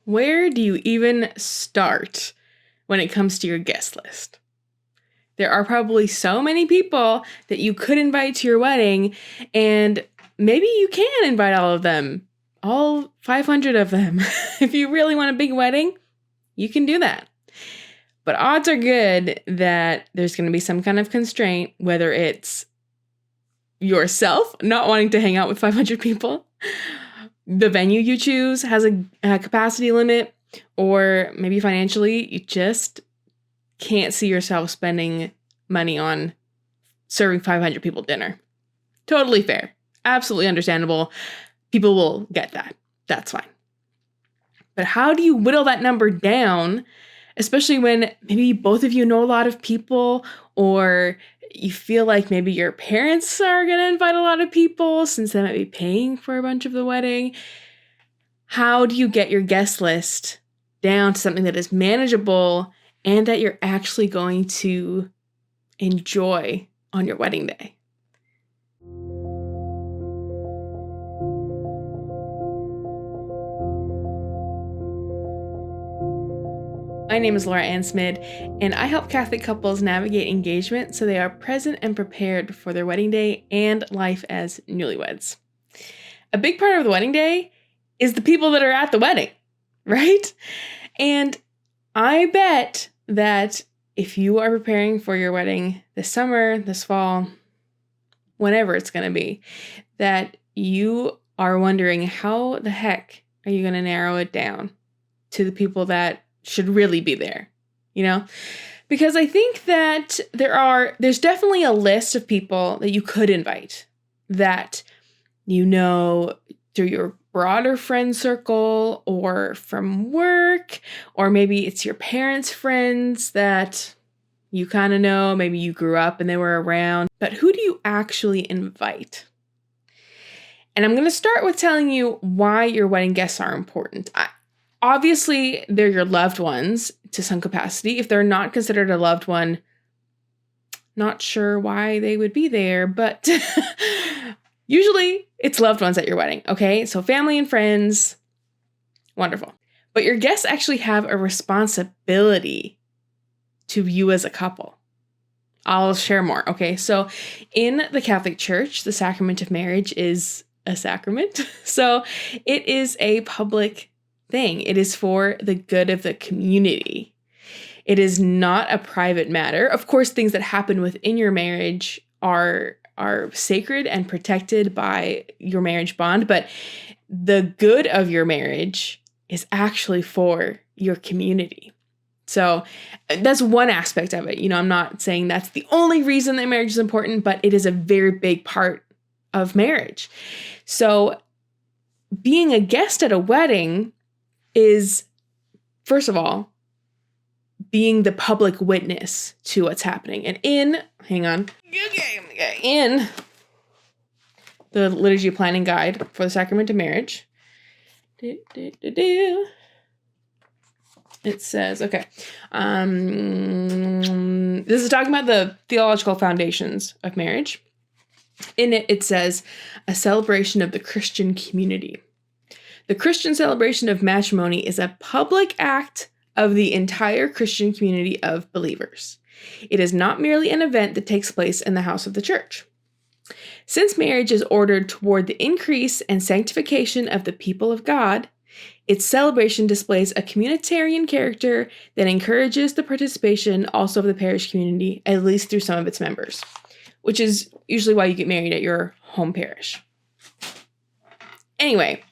Where do you even start when it comes to your guest list? There are probably so many people that you could invite to your wedding, and maybe you can invite all of them, all 500 of them. If you really want a big wedding, you can do that. But odds are good that there's going to be some kind of constraint, whether it's yourself not wanting to hang out with 500 people, the venue you choose has a capacity limit, or maybe financially you just can't see yourself spending money on serving 500 people dinner. Totally fair. Absolutely understandable. People will get that. That's fine. But how do you whittle that number down, especially when maybe both of you know a lot of people, or you feel like maybe your parents are going to invite a lot of people since they might be paying for a bunch of the wedding? How do you get your guest list down to something that is manageable and that you're actually going to enjoy on your wedding day? My name is Laura Ann Smid, and I help Catholic couples navigate engagement so they are present and prepared for their wedding day and life as newlyweds. A big part of the wedding day is the people that are at the wedding, right? And I bet that if you are preparing for your wedding this summer, this fall, whenever it's going to be, that you are wondering how the heck are you going to narrow it down to the people that should really be there, Because I think that there's definitely a list of people that you could invite that through your broader friend circle or from work, or maybe it's your parents' friends that you kind of know, maybe you grew up and they were around, but who do you actually invite? And I'm going to start with telling you why your wedding guests are important. Obviously, they're your loved ones to some capacity. If they're not considered a loved one, not sure why they would be there, but usually it's loved ones at your wedding, okay? So family and friends, wonderful. But your guests actually have a responsibility to you as a couple. I'll share more, okay? So in the Catholic Church, the sacrament of marriage is a sacrament. So it is a public thing. It is for the good of the community. It is not a private matter. Of course, things that happen within your marriage are sacred and protected by your marriage bond, but the good of your marriage is actually for your community. So that's one aspect of it. I'm not saying that's the only reason that marriage is important, but it is a very big part of marriage. So being a guest at a wedding is, first of all, being the public witness to what's happening. And in the liturgy planning guide for the sacrament of marriage, it says, okay, this is talking about the theological foundations of marriage. In it, it says, a celebration of the Christian community. The Christian celebration of matrimony is a public act of the entire Christian community of believers. It is not merely an event that takes place in the house of the church. Since marriage is ordered toward the increase and sanctification of the people of God, its celebration displays a communitarian character that encourages the participation also of the parish community, at least through some of its members, which is usually why you get married at your home parish. Anyway,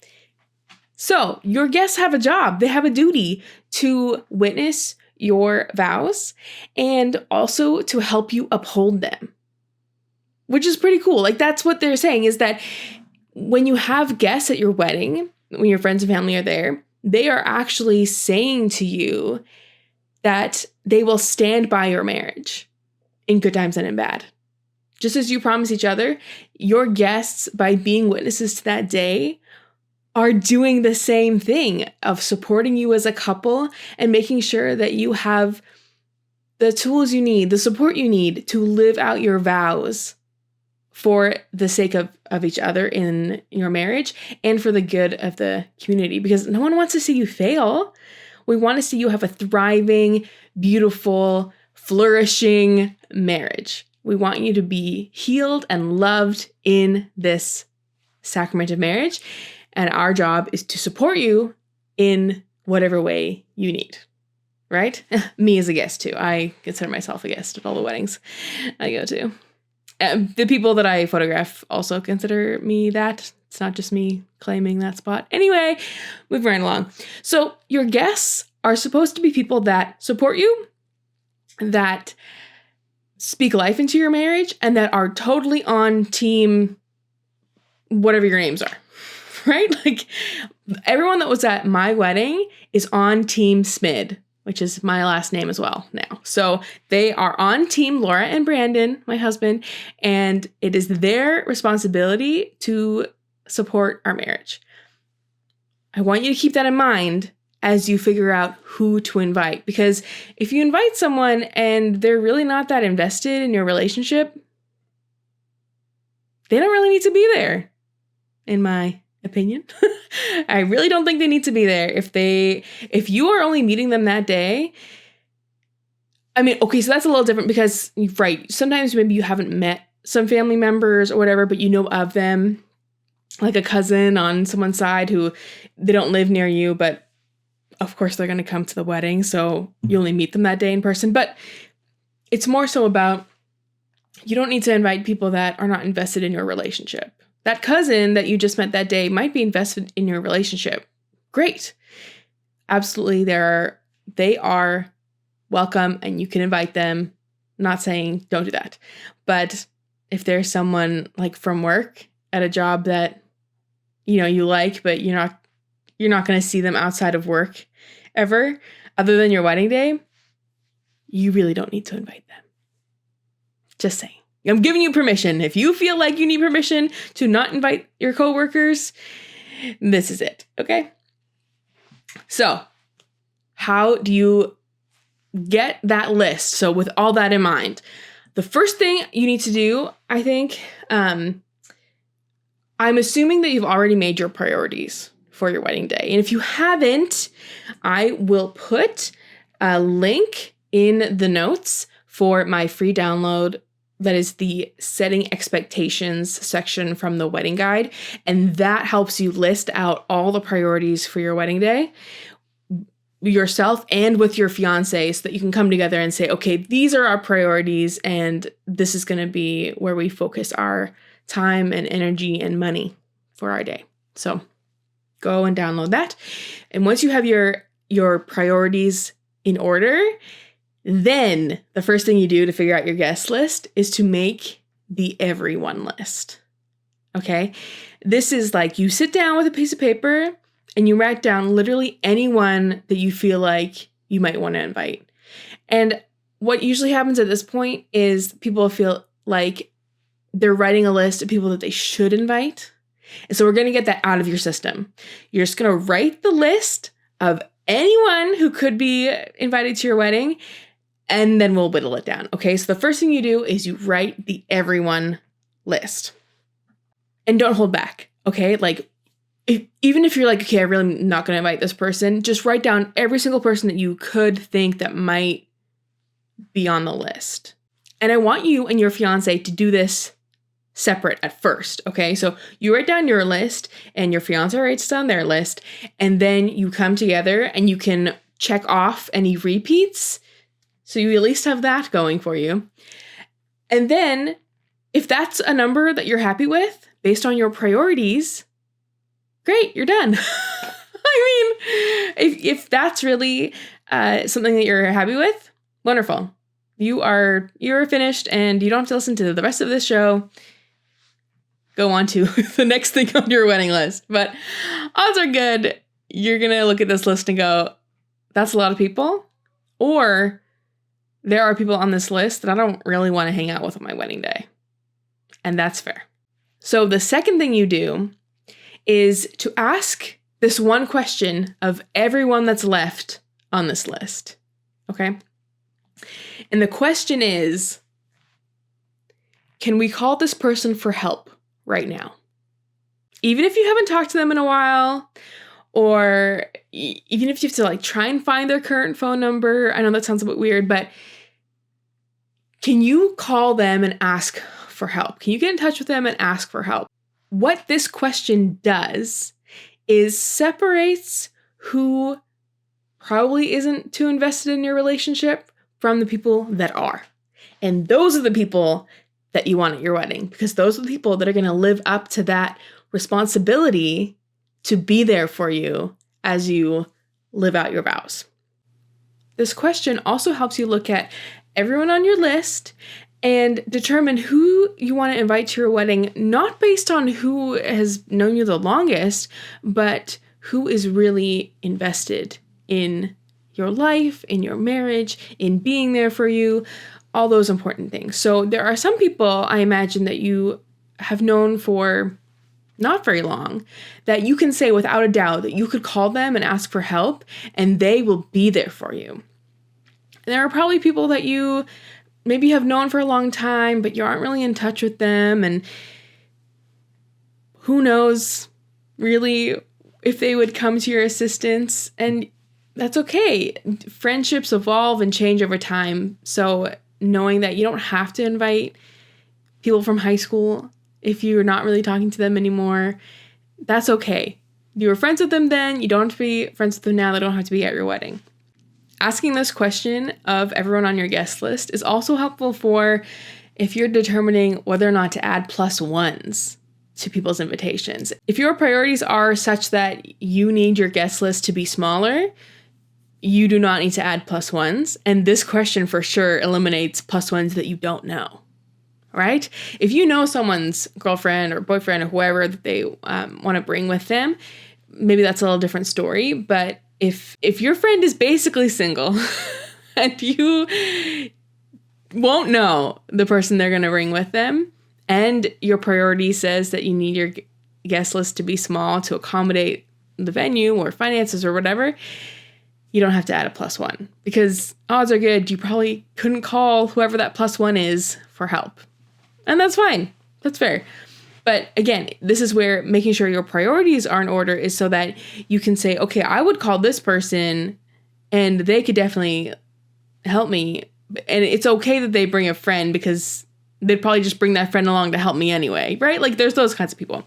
so your guests have a job. They have a duty to witness your vows and also to help you uphold them, which is pretty cool. Like, that's what they're saying, is that when you have guests at your wedding, when your friends and family are there, they are actually saying to you that they will stand by your marriage in good times and in bad. Just as you promise each other, your guests, by being witnesses to that day, are doing the same thing of supporting you as a couple and making sure that you have the tools you need, the support you need to live out your vows for the sake of each other in your marriage and for the good of the community, because no one wants to see you fail. We want to see you have a thriving, beautiful, flourishing marriage. We want you to be healed and loved in this sacrament of marriage. And our job is to support you in whatever way you need, right? Me as a guest too. I consider myself a guest at all the weddings I go to. The people that I photograph also consider me that. It's not just me claiming that spot. Anyway, moving right along. So your guests are supposed to be people that support you, that speak life into your marriage, and that are totally on team whatever your names are, right? Like everyone that was at my wedding is on team Smid, which is my last name as well now. So they are on team Laura and Brandon, my husband, and it is their responsibility to support our marriage. I want you to keep that in mind as you figure out who to invite, because if you invite someone and they're really not that invested in your relationship, they don't really need to be there, in my opinion. I really don't think they need to be there. If you are only meeting them that day, I mean, okay, so that's a little different because, right, sometimes maybe you haven't met some family members or whatever, but you know of them, like a cousin on someone's side who they don't live near you, but of course they're going to come to the wedding, so you only meet them that day in person. But it's more so about, you don't need to invite people that are not invested in your relationship. That cousin that you just met that day might be invested in your relationship. Great. Absolutely, they are welcome and you can invite them. I'm not saying don't do that. But if there's someone like from work at a job that you like, but you're not going to see them outside of work ever, other than your wedding day, you really don't need to invite them. Just saying. I'm giving you permission. If you feel like you need permission to not invite your coworkers, this is it, okay? So, how do you get that list? So with all that in mind, the first thing you need to do, I think, I'm assuming that you've already made your priorities for your wedding day. And if you haven't, I will put a link in the notes for my free download. That is the setting expectations section from the wedding guide. And that helps you list out all the priorities for your wedding day, yourself and with your fiance, so that you can come together and say, okay, these are our priorities and this is going to be where we focus our time and energy and money for our day. So go and download that. And once you have your priorities in order, then the first thing you do to figure out your guest list is to make the everyone list. Okay? This is like you sit down with a piece of paper and you write down literally anyone that you feel like you might want to invite. And what usually happens at this point is people feel like they're writing a list of people that they should invite. And so we're going to get that out of your system. You're just going to write the list of anyone who could be invited to your wedding, and then we'll whittle it down. Okay, so the first thing you do is you write the everyone list. And don't hold back, okay? Like, even if you're like, okay, I'm really not going to invite this person, just write down every single person that you could think that might be on the list. And I want you and your fiance to do this separate at first, okay? So you write down your list and your fiance writes down their list, and then you come together and you can check off any repeats. So you at least have that going for you. And then if that's a number that you're happy with based on your priorities, great, you're done. I mean, if that's really something that you're happy with, wonderful. You're finished and you don't have to listen to the rest of this show. Go on to the next thing on your wedding list. But odds are good you're going to look at this list and go, that's a lot of people. Or there are people on this list that I don't really want to hang out with on my wedding day. And that's fair. So the second thing you do is to ask this one question of everyone that's left on this list. Okay? And the question is, can we call this person for help right now? Even if you haven't talked to them in a while, or even if you have to like try and find their current phone number. I know that sounds a bit weird, but can you call them and ask for help? Can you get in touch with them and ask for help? What this question does is separates who probably isn't too invested in your relationship from the people that are. And those are the people that you want at your wedding, because those are the people that are going to live up to that responsibility to be there for you as you live out your vows. This question also helps you look at everyone on your list and determine who you want to invite to your wedding, not based on who has known you the longest, but who is really invested in your life, in your marriage, in being there for you, all those important things. So there are some people, I imagine, that you have known for not very long, that you can say without a doubt that you could call them and ask for help and they will be there for you. And there are probably people that you maybe have known for a long time, but you aren't really in touch with them, and who knows really if they would come to your assistance, and that's okay. Friendships evolve and change over time, so knowing that you don't have to invite people from high school if you're not really talking to them anymore, that's okay. You were friends with them then, you don't have to be friends with them now, they don't have to be at your wedding. Asking this question of everyone on your guest list is also helpful for if you're determining whether or not to add +1s to people's invitations. If your priorities are such that you need your guest list to be smaller, you do not need to add +1s, and this question for sure eliminates +1s that you don't know. Right? If you know someone's girlfriend or boyfriend or whoever that they want to bring with them, maybe that's a little different story. But if your friend is basically single and you won't know the person they're going to bring with them, and your priority says that you need your guest list to be small to accommodate the venue or finances or whatever, you don't have to add a +1, because odds are good you probably couldn't call whoever that +1 is for help. And that's fine. That's fair. But again, this is where making sure your priorities are in order is so that you can say, okay, I would call this person and they could definitely help me. And it's okay that they bring a friend because they'd probably just bring that friend along to help me anyway, right? Like there's those kinds of people.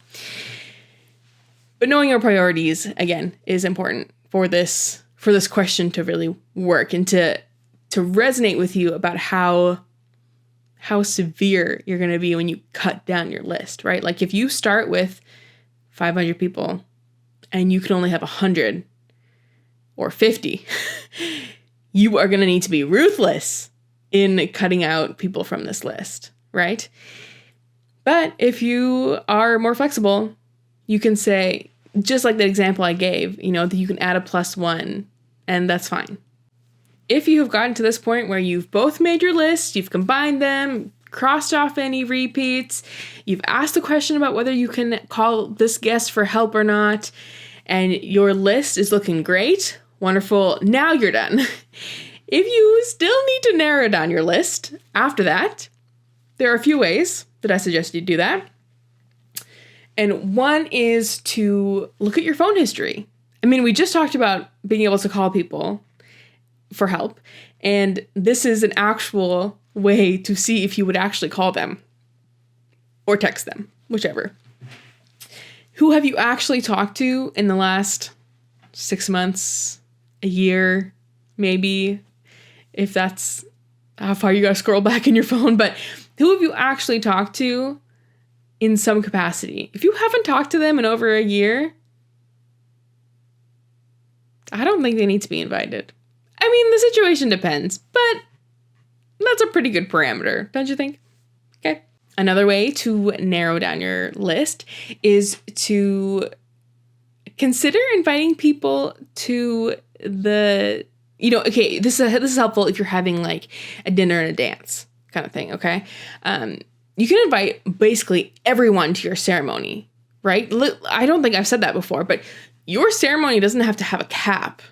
But knowing your priorities, again, is important for this question to really work and to resonate with you about how severe you're going to be when you cut down your list, right? Like if you start with 500 people and you can only have 100 or 50, you are going to need to be ruthless in cutting out people from this list, right? But if you are more flexible, you can say, just like that example I gave, that you can add a +1, and that's fine. If you have gotten to this point where you've both made your list, you've combined them, crossed off any repeats, you've asked the question about whether you can call this guest for help or not, and your list is looking great, wonderful, now you're done. If you still need to narrow down your list after that, there are a few ways that I suggest you do that. And one is to look at your phone history. I mean, we just talked about being able to call people for help, and this is an actual way to see if you would actually call them or text them, whichever. Who have you actually talked to in the last 6 months, a year, maybe, if that's how far you gotta scroll back in your phone, but who have you actually talked to in some capacity? If you haven't talked to them in over a year, I don't think they need to be invited. I mean, the situation depends, but that's a pretty good parameter, don't you think? Okay. Another way to narrow down your list is to consider inviting people to the, okay, this is helpful if you're having like a dinner and a dance kind of thing, okay? You can invite basically everyone to your ceremony, right? I don't think I've said that before, but your ceremony doesn't have to have a cap.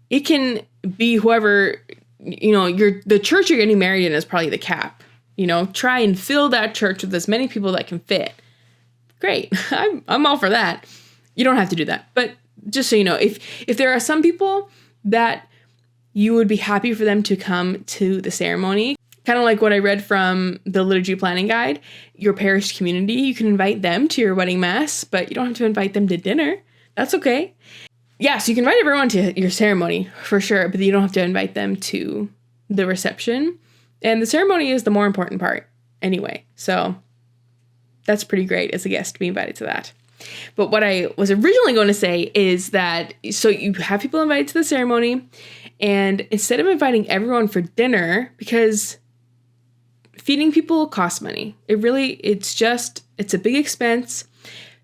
It can be whoever, the church you're getting married in is probably the cap, try and fill that church with as many people that can fit. Great. I'm all for that. You don't have to do that. But just so you know, if there are some people that you would be happy for them to come to the ceremony, kind of like what I read from the liturgy planning guide, your parish community, you can invite them to your wedding mass, but you don't have to invite them to dinner. That's okay. Yeah, so you can invite everyone to your ceremony for sure, but you don't have to invite them to the reception. And the ceremony is the more important part anyway. So that's pretty great as a guest to be invited to that. But what I was originally going to say is that, so you have people invited to the ceremony, and instead of inviting everyone for dinner, because feeding people costs money. It's a big expense.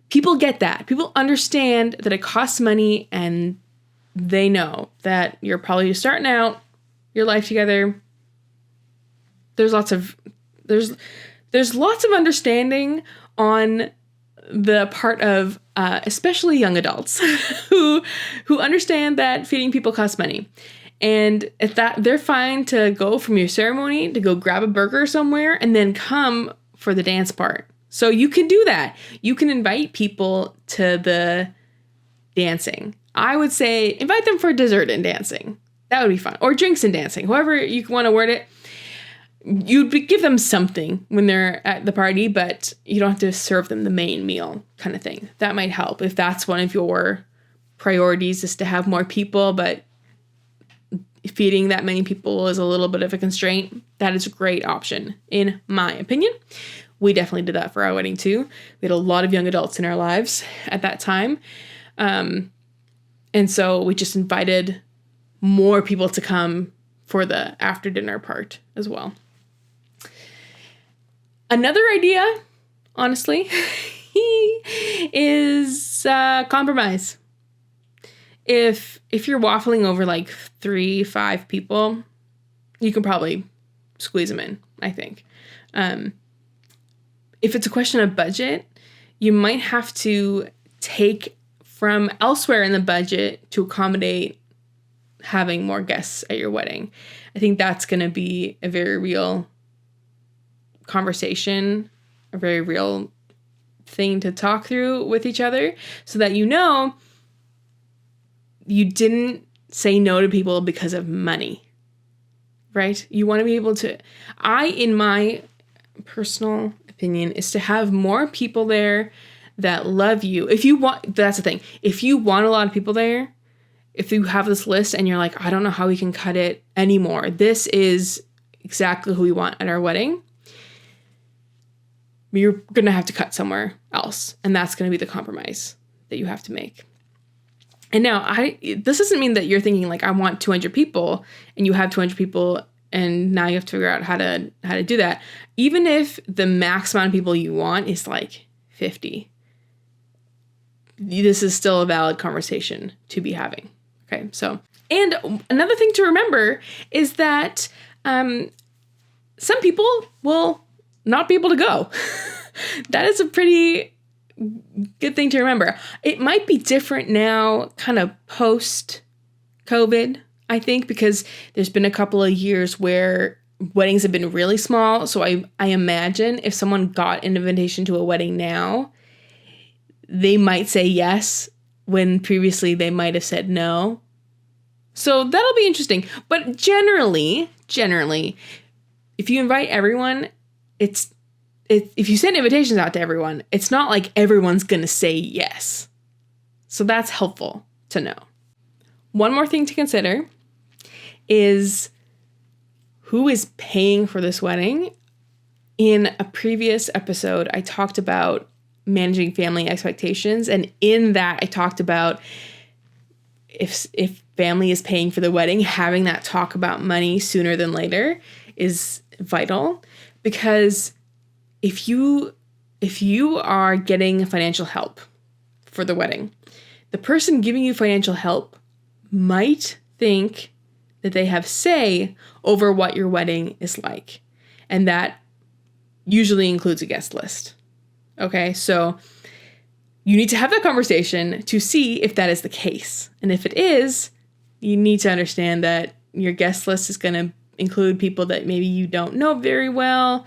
People get that. People understand that it costs money, and they know that you're probably just starting out your life together. There's lots of understanding on the part of especially young adults who understand that feeding people costs money. And if that, they're fine to go from your ceremony to go grab a burger somewhere and then come for the dance part. So you can do that. You can invite people to the dancing. I would say invite them for dessert and dancing. That would be fun. Or drinks and dancing, however you want to word it. Give them something when they're at the party, but you don't have to serve them the main meal kind of thing. That might help if that's one of your priorities, is to have more people, but feeding that many people is a little bit of a constraint. That is a great option, in my opinion. We definitely did that for our wedding too. We had a lot of young adults in our lives at that time. And so we just invited more people to come for the after dinner part as well. Another idea, honestly, is compromise. If you're waffling over like 3-5 people, you can probably squeeze them in, I think. If it's a question of budget, you might have to take from elsewhere in the budget to accommodate having more guests at your wedding. I think that's going to be a very real conversation, a very real thing to talk through with each other, so that you didn't say no to people because of money, right? You want to be able to, in my personal opinion, is to have more people there that love you. That's the thing. If you want a lot of people there, if you have this list and you're like, I don't know how we can cut it anymore, this is exactly who we want at our wedding, you're going to have to cut somewhere else. And that's going to be the compromise that you have to make. And now this doesn't mean that you're thinking like, I want 200 people and you have 200 people and now you have to figure out how to do that. Even if the max amount of people you want is like 50, this is still a valid conversation to be having. Okay. So, and another thing to remember is that, some people will not be able to go. That is a pretty good thing to remember. It might be different now, kind of post-COVID, I think, because there's been a couple of years where weddings have been really small. So I imagine if someone got an invitation to a wedding now, they might say yes when previously they might have said no. So that'll be interesting. But generally, if you invite everyone, if you send invitations out to everyone, it's not like everyone's going to say yes. So that's helpful to know. One more thing to consider is who is paying for this wedding. In a previous episode, I talked about managing family expectations. And in that, I talked about if family is paying for the wedding, having that talk about money sooner than later is vital, because if you are getting financial help for the wedding, the person giving you financial help might think that they have say over what your wedding is like. And that usually includes a guest list. Okay, so you need to have that conversation to see if that is the case. And if it is, you need to understand that your guest list is going to include people that maybe you don't know very well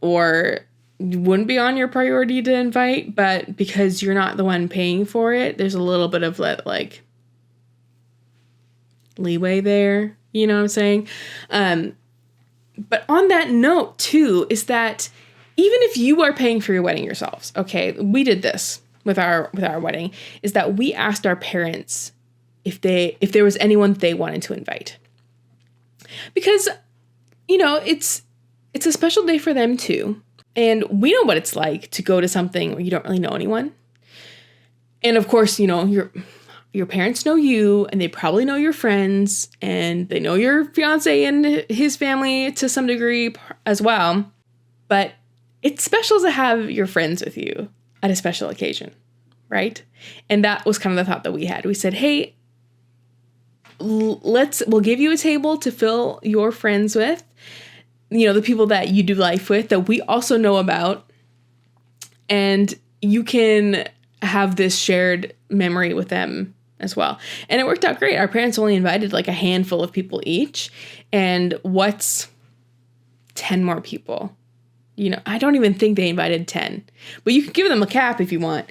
or wouldn't be on your priority to invite, but because you're not the one paying for it, there's a little bit of like leeway there. You know what I'm saying? But on that note too, is that even if you are paying for your wedding yourselves, okay, we did this with our wedding, is that we asked our parents if there was anyone they wanted to invite. Because, it's a special day for them too. And we know what it's like to go to something where you don't really know anyone. And of course, your parents know you, and they probably know your friends, and they know your fiance and his family to some degree as well. But it's special to have your friends with you at a special occasion, right? And that was kind of the thought that we had. We said, hey, we'll give you a table to fill your friends with, the people that you do life with that we also know about, and you can have this shared memory with them as well. And it worked out great. Our parents only invited like a handful of people each, and what's 10 more people? I don't even think they invited 10, but you could give them a cap if you want.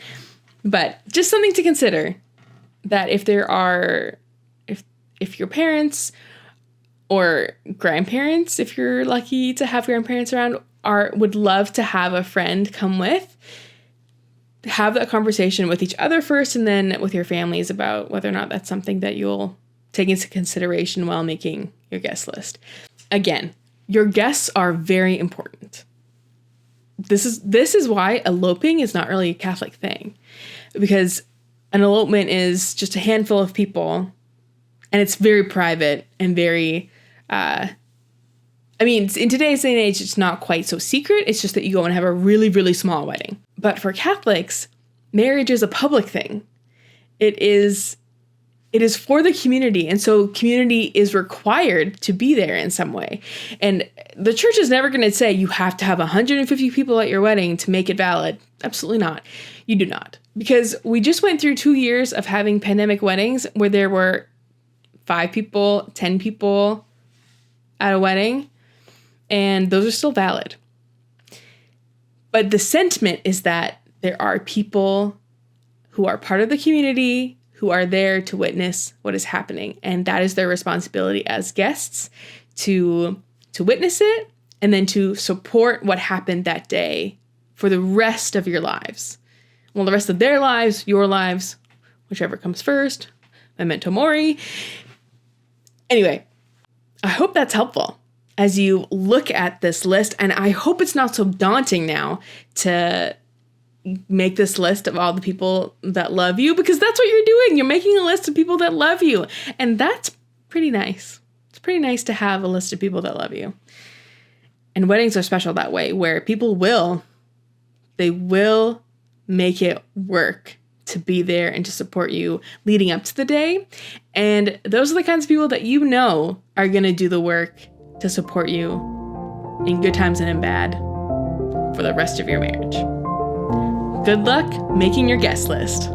But just something to consider, that if your parents or grandparents, if you're lucky to have grandparents around, would love to have a friend come with, have that conversation with each other first, and then with your families about whether or not that's something that you'll take into consideration while making your guest list. Again, your guests are very important. This is why eloping is not really a Catholic thing, because an elopement is just a handful of people, and it's very private and very, in today's day and age, it's not quite so secret. It's just that you go and have a really, really small wedding. But for Catholics, marriage is a public thing. It is for the community. And so community is required to be there in some way. And the church is never going to say you have to have 150 people at your wedding to make it valid. Absolutely not. You do not. Because we just went through 2 years of having pandemic weddings where there were 5 people, 10 people at a wedding, and those are still valid. But the sentiment is that there are people who are part of the community who are there to witness what is happening. And that is their responsibility as guests to witness it and then to support what happened that day for the rest of your lives. Well, the rest of their lives, your lives, whichever comes first, memento mori. Anyway, I hope that's helpful as you look at this list, and I hope it's not so daunting now to make this list of all the people that love you, because that's what you're doing. You're making a list of people that love you, and that's pretty nice. It's pretty nice to have a list of people that love you. And weddings are special that way, where people will make it work to be there and to support you leading up to the day. And those are the kinds of people that are going to do the work to support you in good times and in bad for the rest of your marriage. Good luck making your guest list.